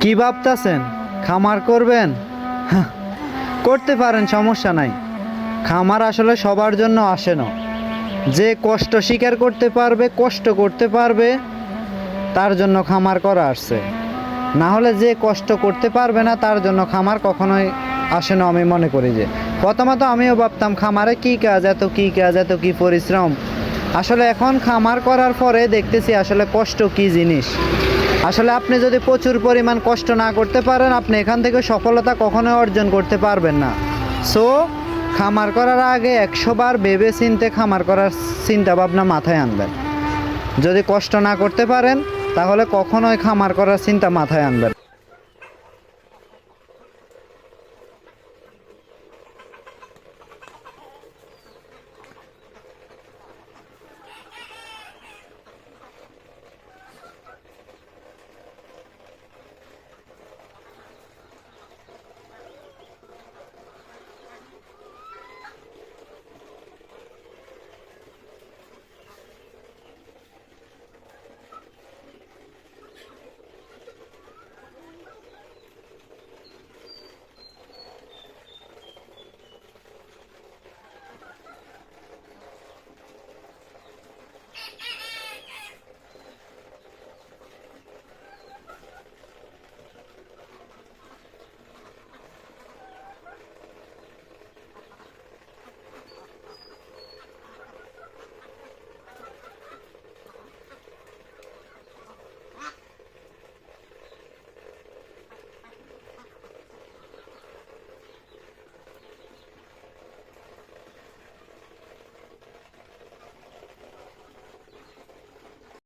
কি ভাবতাছেন খামার করবেন? হাহ, করতে পারেন, সমস্যা নাই। খামার আসলে সবার জন্য আসে না। যে কষ্ট স্বীকার করতে পারবে, কষ্ট করতে পারবে, তার জন্য খামার করা আসছে। না হলে যে কষ্ট করতে পারবে না তার জন্য খামার কখনোই আসে না। আমি মনে করি যে প্রথমত আমিও ভাবতাম খামারে কি কাজ, এত কি কাজ, এত কি পরিশ্রম। আসলে এখন খামার করার পরে দেখতেছি আসলে কষ্ট কি জিনিস। আসলে আপনি যদি প্রচুর পরিমাণ কষ্ট না করতে পারেন, আপনি এখান থেকে সফলতা কখনোই অর্জন করতে পারবেন না। সো খামার করার আগে 100 বার ভেবে চিন্তে খামার করার চিন্তা ভাবনা মাথায় আনবেন। যদি কষ্ট না করতে পারেন তাহলে কখনোই খামার করার চিন্তা মাথায় আনবেন।